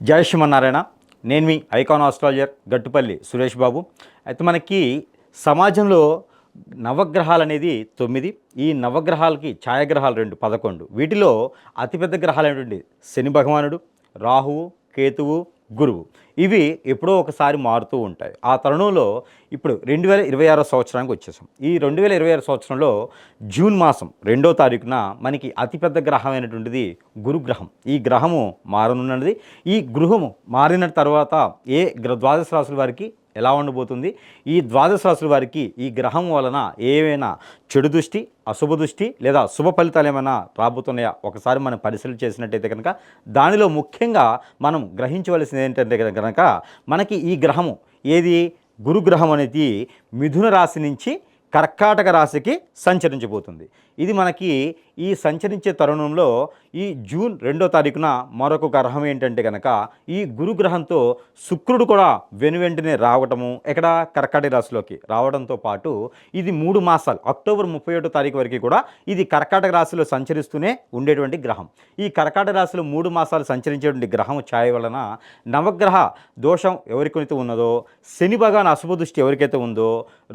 జై శ్రీమన్నారాయణ. నేను మీ icon astrologer Gattupalli Suresh Babu. అయితే మనకి సమాజంలో నవగ్రహాలు అనేది 9. ఈ నవగ్రహాలకి ఛాయాగ్రహాలు 2 11. వీటిలో అతిపెద్ద గ్రహాలైనటువంటి శని భగవానుడు, రాహువు, కేతువు, గురువు ఇవి ఎప్పుడో ఒకసారి మారుతూ ఉంటాయి. ఆ తరుణంలో ఇప్పుడు 2026 సంవత్సరానికి వచ్చేసాం. ఈ 2026 సంవత్సరంలో జూన్ మాసం 2వ తారీఖున మనకి అతిపెద్ద గ్రహమైనటువంటిది గురుగ్రహం. ఈ గ్రహము మారనున్నది. ఈ గృహము మారిన తర్వాత ద్వాదశ రాశుల వారికి ఎలా ఉండబోతుంది, ఈ ద్వాదశ రాశుల వారికి ఈ గ్రహం వలన ఏమైనా చెడు దృష్టి, అశుభ దృష్టి లేదా శుభ ఫలితాలు ఏమైనా రాబోతున్నాయా ఒకసారి మనం పరిశీలన చేసినట్టయితే కనుక దానిలో ముఖ్యంగా మనం గ్రహించవలసింది ఏంటంటే కనుక మనకి ఈ గ్రహము ఏది గురుగ్రహం అనేది మిథున రాశి నుంచి కర్కాటక రాశికి సంచరించబోతుంది. ఇది మనకి ఈ సంచరించే తరుణంలో ఈ జూన్ 2వ తారీఖున మరొక గ్రహం ఏంటంటే కనుక ఈ గురుగ్రహంతో శుక్రుడు కూడా వెనువెంటనే రావటము ఇక్కడ కర్కాటక రాశిలోకి రావడంతో పాటు ఇది 3 మాసాలు అక్టోబర్ 31వ తారీఖు వరకు కూడా ఇది కర్కాటక రాశిలో సంచరిస్తూనే ఉండేటువంటి గ్రహం. ఈ కర్కాటక రాశిలో 3 మాసాలు సంచరించేటువంటి గ్రహం ఛాయ వలన నవగ్రహ దోషం ఎవరికైతే ఉన్నదో, శని భగవాన్ అశుభ దృష్టి ఎవరికైతే ఉందో,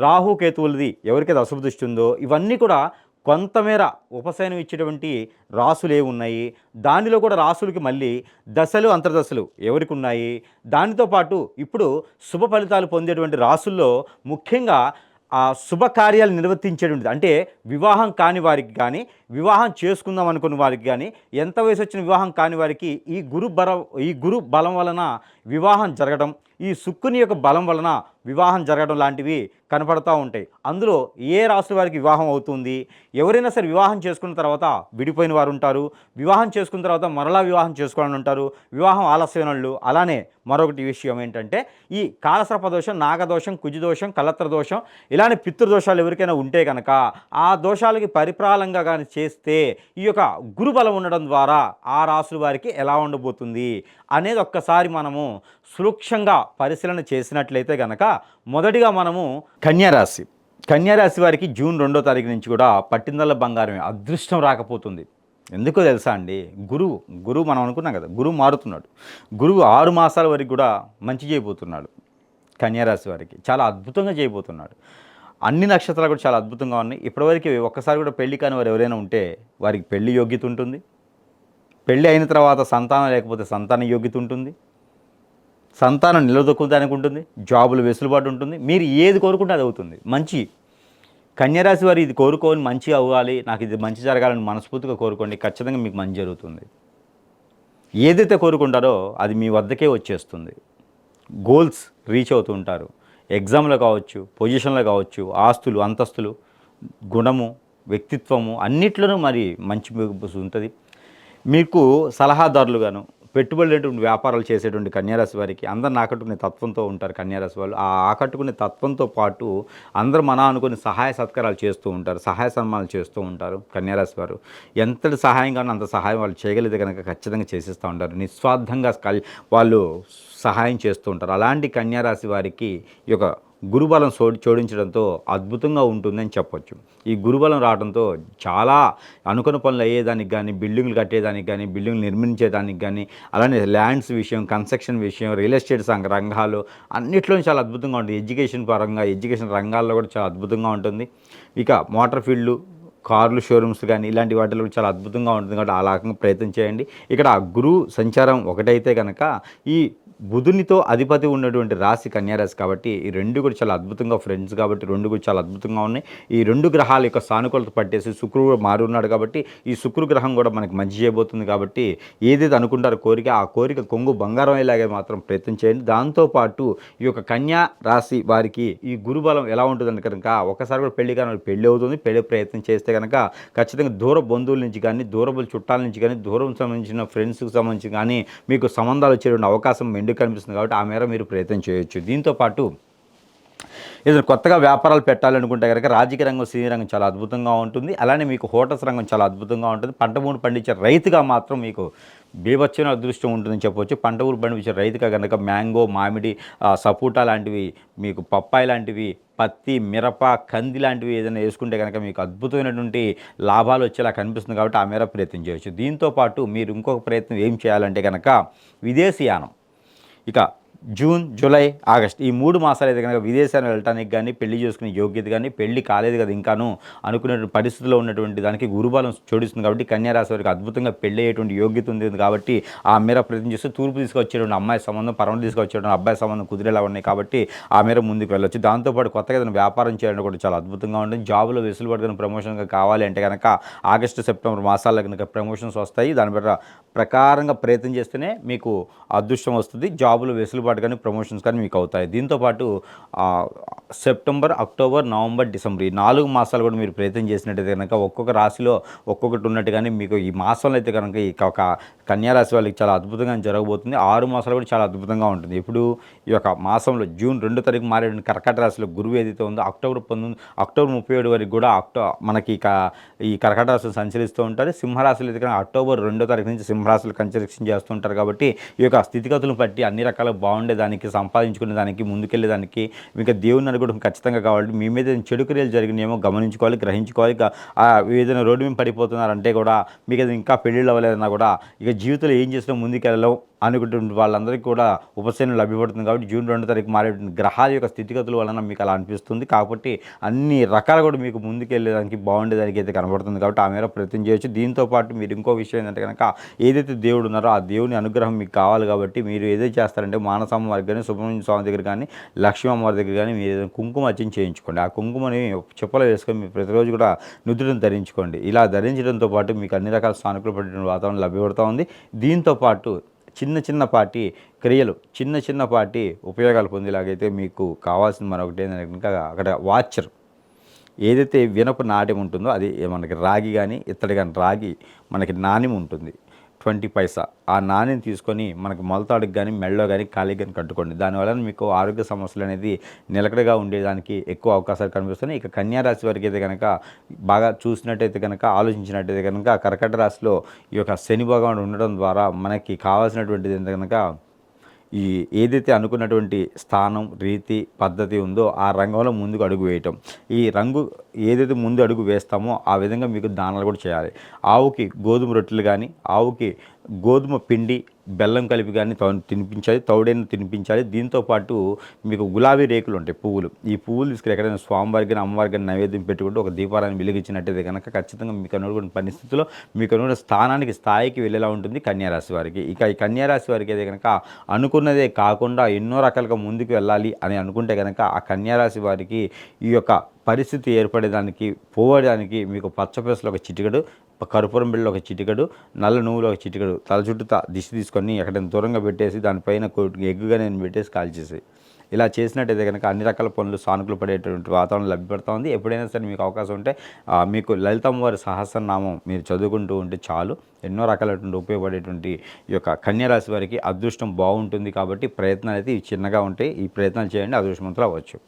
రాహు కేతువులది ఎవరికైతే అశుభ దృష్టి ఉందో ఇవన్నీ కూడా కొంతమేర ఉపశమనం ఇచ్చేటువంటి రాసులు ఉన్నాయి. దానిలో కూడా రాసులకి మళ్ళీ దశలు అంతర్దశలు ఎవరికి ఉన్నాయి. దానితో పాటు ఇప్పుడు శుభ ఫలితాలు పొందేటువంటి రాసుల్లో ముఖ్యంగా ఆ శుభకార్యాలు నిర్వర్తించేటువంటిది అంటే వివాహం కాని వారికి కానీ, వివాహం చేసుకుందాం అనుకున్న వారికి కానీ, ఎంత వయసు వచ్చిన వివాహం కాని వారికి ఈ గురు బలం వలన వివాహం జరగడం, ఈ శుక్రుని యొక్క బలం వలన వివాహం జరగడం లాంటివి కనపడతా ఉంటాయి. అందులో ఏ రాశుల వారికి వివాహం అవుతుంది, ఎవరైనా సరే వివాహం చేసుకున్న తర్వాత విడిపోయిన వారు ఉంటారు, వివాహం చేసుకున్న తర్వాత మరలా వివాహం చేసుకోవాలని ఉంటారు, వివాహం ఆలస్యమైన వాళ్ళు. అలానే మరొకటి విషయం ఏంటంటే ఈ కాలసర్ప దోషం, నాగదోషం, కుజదోషం, కలత్ర దోషం ఇలానే పితృదోషాలు ఎవరికైనా ఉంటే కనుక ఆ దోషాలకి పరిప్రాళంగా కానీ చేస్తే ఈ యొక్క గురుబలం ఉండడం ద్వారా ఆ రాశుల వారికి ఎలా ఉండబోతుంది అనేది ఒక్కసారి మనము సూక్ష్మంగా పరిశీలన చేసినట్లయితే కనుక మొదటిగా మనము కన్యారాశి వారికి జూన్ 2వ తారీఖు నుంచి కూడా పట్టిందల్ల బంగారమే అదృష్టం రాకపోతుంది. ఎందుకో తెలుసా అండి, గురువు మనం అనుకున్నాం కదా, గురువు మారుతున్నాడు. గురువు 6 మాసాల వరకు కూడా మంచి చేయబోతున్నాడు. కన్యారాశి వారికి చాలా అద్భుతంగా చేయబోతున్నాడు. అన్ని నక్షత్రాలు కూడా చాలా అద్భుతంగా ఉన్నాయి. ఇప్పటివరకు ఒక్కసారి కూడా పెళ్లి కాని వారు ఎవరైనా ఉంటే వారికి పెళ్లి యోగ్యత ఉంటుంది. పెళ్ళి అయిన తర్వాత సంతానం లేకపోతే సంతాన యోగ్యత ఉంటుంది. సంతానం నిలదొక్కుదానికి ఉంటుంది. జాబులు వెసులుబాటు ఉంటుంది. మీరు ఏది కోరుకుంటే అది అవుతుంది. మంచి కన్యారాశి వారు ఇది కోరుకొని మంచి అవ్వాలి, నాకు ఇది మంచి జరగాలని మనస్ఫూర్తిగా కోరుకోండి, ఖచ్చితంగా మీకు మంచి జరుగుతుంది. ఏదైతే కోరుకుంటారో అది మీ వద్దకే వచ్చేస్తుంది. గోల్స్ రీచ్ అవుతూ ఉంటారు. ఎగ్జామ్లో కావచ్చు, పొజిషన్లో కావచ్చు, ఆస్తులు, అంతస్తులు, గుణము, వ్యక్తిత్వము అన్నిట్లోనూ మరి మంచి ఉంటుంది. మీకు సలహాదారులుగాను పెట్టుబడులేటువంటి వ్యాపారాలు చేసేటువంటి కన్యారాశి వారికి అందరిని ఆకట్టుకునే తత్వంతో ఉంటారు కన్యారాశి వాళ్ళు. ఆ ఆకట్టుకునే తత్వంతో పాటు అందరూ మన అనుకుని సహాయ సత్కారాలు చేస్తూ ఉంటారు, సహాయ సన్మానాలు చేస్తూ ఉంటారు కన్యారాశి వారు. ఎంతటి సహాయం కానీ అంత సహాయం వాళ్ళు చేయగలిగితే కనుక ఖచ్చితంగా చేసేస్తూ ఉంటారు. నిస్వార్థంగా వాళ్ళు సహాయం చేస్తూ ఉంటారు. అలాంటి కన్యారాశి వారికి ఈ యొక్క గురుబలం జోడించడంతో అద్భుతంగా ఉంటుందని చెప్పొచ్చు. ఈ గురుబలం రావడంతో చాలా అనుకున్న పనులు అయ్యేదానికి కానీ, బిల్డింగ్లు కట్టేదానికి కానీ, బిల్డింగ్లు నిర్మించేదానికి కానీ, అలానే ల్యాండ్స్ విషయం, కన్స్ట్రక్షన్ విషయం, రియల్ ఎస్టేట్ రంగాలు అన్నిట్లోనే చాలా అద్భుతంగా ఉంటుంది. ఎడ్యుకేషన్ రంగాల్లో కూడా చాలా అద్భుతంగా ఉంటుంది. ఇక మోటార్ ఫీల్డ్లు, కార్లు షోరూమ్స్ కానీ ఇలాంటి వాటిలో చాలా అద్భుతంగా ఉంటుంది. కాబట్టి ఆ రకంగా ప్రయత్నం చేయండి. ఇక్కడ గురువు సంచారం ఒకటైతే కనుక ఈ బుధునితో అధిపతి ఉన్నటువంటి రాశి కన్యారాశి కాబట్టి ఈ 2 కూడా చాలా అద్భుతంగా ఫ్రెండ్స్ కాబట్టి 2 కూడా చాలా అద్భుతంగా ఉన్నాయి. ఈ 2 గ్రహాల యొక్క సానుకూలత పట్టేసి శుక్రుడు మారి ఉన్నాడు కాబట్టి ఈ శుక్రు గ్రహం కూడా మనకి మంచి చేయబోతుంది. కాబట్టి ఏదైతే అనుకుంటారో కోరిక, ఆ కోరిక కొంగు బంగారం అయ్యేలాగే మాత్రం ప్రయత్నం చేయండి. దాంతోపాటు ఈ యొక్క కన్యా రాశి వారికి ఈ గురుబలం ఎలా ఉంటుందని కనుక ఒకసారి కూడా పెళ్లి కానీ పెళ్లి అవుతుంది. పెళ్లి ప్రయత్నం చేస్తే కనుక ఖచ్చితంగా దూర బంధువుల నుంచి కానీ, దూరపు చుట్టాల నుంచి కానీ, దూరం సంబంధించిన ఫ్రెండ్స్కి సంబంధించి కానీ మీకు సంబంధాలు వచ్చేటువంటి అవకాశం కనిపిస్తుంది. కాబట్టి ఆ మేర మీరు ప్రయత్నం చేయొచ్చు. దీంతోపాటు ఏదైనా కొత్తగా వ్యాపారాలు పెట్టాలనుకుంటే కనుక రాజకీయ రంగం, సినీ రంగం చాలా అద్భుతంగా ఉంటుంది. అలానే మీకు హోటల్స్ రంగం చాలా అద్భుతంగా ఉంటుంది. పంట భూమి పండించే రైతుగా మాత్రం మీకు బీభత్సమైన అదృష్టం ఉంటుందని చెప్పవచ్చు. పంట భూమి పండించే రైతుగా కనుక మ్యాంగో, మామిడి, సపోటా లాంటివి, మీకు పప్పాయి లాంటివి, పత్తి, మిరప, కంది లాంటివి ఏదైనా వేసుకుంటే కనుక మీకు అద్భుతమైనటువంటి లాభాలు వచ్చేలా కనిపిస్తుంది. కాబట్టి ఆ మేర ప్రయత్నం చేయవచ్చు. దీంతోపాటు మీరు ఇంకొక ప్రయత్నం ఏం చేయాలంటే కనుక విదేశీయానం ఇక జూన్, జూలై, ఆగస్ట్ ఈ 3 మాసాలు అయితే కనుక విదేశాలు వెళ్ళటానికి కానీ, పెళ్లి చేసుకునే యోగ్యత కానీ, పెళ్లి కాలేదు కదా ఇంకాను అనుకునే పరిస్థితిలో ఉన్నటువంటి దానికి గురుబలం చోడిస్తుంది కాబట్టి కన్యా రాశి వారికి అద్భుతంగా పెళ్లి అయ్యేటువంటి యోగ్యత ఉంది కాబట్టి ఆ మేర ప్రయత్నం చేస్తే తూర్పు తీసుకొచ్చేటువంటి అమ్మాయి సంబంధం, పరమ తీసుకొచ్చేటువంటి అబ్బాయి సంబంధం కుదిరేలా ఉన్నాయి కాబట్టి ఆ మేర ముందుకు వెళ్ళొచ్చు. దాంతోపాటు కొత్తగా ఏదైనా వ్యాపారం చేయడం కూడా చాలా అద్భుతంగా ఉంటుంది. జాబులో వెసులుబాటు కానీ ప్రమోషన్గా కావాలి అంటే కనుక ఆగస్టు, సెప్టెంబర్ మాసాల్లో కనుక ప్రమోషన్స్ వస్తాయి. దాని ప్రకారంగా ప్రయత్నం చేస్తేనే మీకు అదృష్టం వస్తుంది. జాబులో వెసులుబాటు కానీ ప్రమోషన్స్ కానీ మీకు అవుతాయి. దీంతోపాటు సెప్టెంబర్, అక్టోబర్, నవంబర్, డిసెంబర్ ఈ 4 మాసాలు కూడా మీరు ప్రయత్నం చేసినట్టయితే కనుక ఒక్కొక్క రాశిలో ఒక్కొక్కటి ఉన్నట్టుగానే మీకు ఈ మాసంలో అయితే కనుక ఈ ఒక కన్యా రాశి వాళ్ళకి చాలా అద్భుతంగా జరగబోతుంది. 6 మాసాలు కూడా చాలా అద్భుతంగా ఉంటుంది. ఇప్పుడు ఈ యొక్క మాసంలో జూన్ 2 తారీఖు మారేటువంటి కర్కాట రాశిలో గురువు ఏదైతే ఉందో అక్టోబర్ 37 వరకు కూడా మనకి ఈ కర్కాట రాశిలో సంచరిస్తూ ఉంటారు. సింహరాశిలో అయితే కనుక అక్టోబర్ 2 తారీఖు నుంచి సింహరాశులు కన్స్ట్రక్షన్ చేస్తూ ఉంటారు కాబట్టి ఈ యొక్క స్థితిగతులను బట్టి అన్ని రకాల బాగుండేదానికి, సంపాదించుకునే దానికి, ముందుకెళ్ళేదానికి ఇంకా దేవుని అనుకోవడం ఖచ్చితంగా కావాలి. మీ మీద చెడు క్రియలు జరిగినాయేమో గమనించుకోవాలి, గ్రహించుకోవాలి. ఇక ఏదైనా రోడ్డు మీద పడిపోతున్నారంటే కూడా మీకు అది ఇంకా పెళ్ళిళ్ళు అవ్వలేదన్నా కూడా ఇక జీవితంలో ఏం చేసినా ముందుకెళ్ళలేం అనుకుంటున్న వాళ్ళందరికీ కూడా ఉపశమనం లభ్యపడుతుంది కాబట్టి జూన్ 2 తారీఖు మారే గ్రహాల యొక్క స్థితిగతుల వలన మీకు అలా అనిపిస్తుంది. కాబట్టి అన్ని రకాలు కూడా మీకు ముందుకెళ్ళేదానికి బాగుండేదానికి అయితే కనబడుతుంది కాబట్టి ఆ మేర ప్రయత్నం చేయొచ్చు. దీంతోపాటు మీరు ఇంకో విషయం ఏంటంటే కనుక ఏదైతే దేవుడు ఉన్నారో ఆ దేవుని అనుగ్రహం మీకు కావాలి కాబట్టి మీరు ఏదైతే చేస్తారంటే మానసమ్మ వారికి కానీ, సుబ్రహ్మణ్య స్వామి దగ్గర కానీ, లక్ష్మీ అమ్మవారి దగ్గర కానీ మీరు ఏదైనా కుంకుమ అర్చన చేయించుకోండి. ఆ కుంకుమని చెప్పులు వేసుకొని మీరు ప్రతిరోజు కూడా నుదుటిని ధరించుకోండి. ఇలా ధరించడంతో పాటు మీకు అన్ని రకాల సానుకూలపడిన వాతావరణం లభ్యపడుతూ ఉంది. దీంతోపాటు చిన్నపాటి క్రియలు, చిన్నపాటి ఉపయోగాలు పొందేలాగైతే మీకు కావాల్సింది మరొకటి ఏంటంటే కనుక అక్కడ వాచర్ ఏదైతే వినపు నాట్యం ఉంటుందో అది మనకి రాగి కానీ, ఇత్తడి కానీ, రాగి మనకి నాణ్యం ఉంటుంది 20 పైసా. ఆ నాణ్యం తీసుకొని మనకు మొలతాడుకి కానీ, మెడలో కానీ, కాలికి కానీ కట్టుకోండి. దానివల్ల మీకు ఆరోగ్య సమస్యలు అనేది నిలకడగా ఉండేదానికి ఎక్కువ అవకాశాలు కనిపిస్తున్నాయి. ఇక కన్యా రాశి వారికి అయితే కనుక బాగా చూసినట్టయితే కనుక, ఆలోచించినట్టయితే కనుక కర్కాట రాశిలో ఈ యొక్క శని భగవానుడు ఉండడం ద్వారా మనకి కావాల్సినటువంటిది ఏంటంటే కనుక ఈ ఏదైతే అనుకున్నటువంటి స్థానం, రీతి, పద్ధతి ఉందో ఆ రంగంలో ముందుకు అడుగు వేయటం. ఈ రంగు ఏదైతే ముందు అడుగు వేస్తామో ఆ విధంగా మీకు దానాలు కూడా చేయాలి. ఆవుకి గోధుమ రొట్టెలు కానీ, ఆవుకి గోధుమ పిండి, బెల్లం కలిపి కానీ తినిపించాలి, తౌడైన తినిపించాలి. దీంతోపాటు మీకు గులాబీ రేకులు ఉంటాయి, పువ్వులు. ఈ పువ్వులు తీసుకుని ఎక్కడైనా స్వామివారికి కానీ, అమ్మవారికి కానీ నైవేద్యం పెట్టుకుంటూ ఒక దీపారాన్ని వెలిగించినట్టయితే కనుక ఖచ్చితంగా మీకు అనుకున్న పరిస్థితుల్లో మీకు అనుకున్న స్థాయికి వెళ్ళేలా ఉంటుంది కన్యారాశి వారికి. ఇక ఈ కన్యారాశి వారికి అయితే కనుక అనుకున్నదే కాకుండా ఎన్నో రకాలుగా ముందుకు వెళ్ళాలి అని అనుకుంటే కనుక ఆ కన్యారాశి వారికి ఈ యొక్క పరిస్థితి ఏర్పడేదానికి, పోవడానికి మీకు పచ్చపేసలు ఒక చిటికెడు, కర్పూరం బిళ్ళ ఒక చిటికెడు, నల్ల నువ్వులు ఒక చిటికెడు తల చుట్టూ దిష్టి తీసుకొని ఎక్కడైనా దూరంగా పెట్టేసి దానిపైన ఎగ్గుగా నేను పెట్టేసి కాల్చేసి ఇలా చేసినట్టయితే కనుక అన్ని రకాల పనులు సానుకూల పడేటువంటి వాతావరణం లభ్యపడుతూ ఉంది. ఎప్పుడైనా సరే మీకు అవకాశం ఉంటే మీకు లలితమ్మవారి సహస్రనామం మీరు చదువుకుంటూ ఉంటే చాలు. ఎన్నో రకాలైనటువంటి ఉపయోగపడేటువంటి ఈ యొక్క కన్యారాశి వారికి అదృష్టం బాగుంటుంది. కాబట్టి ప్రయత్నాలు అయితే చిన్నగా ఉంటాయి. ఈ ప్రయత్నాలు చేయండి, అదృష్టవంతులు అవ్వచ్చు.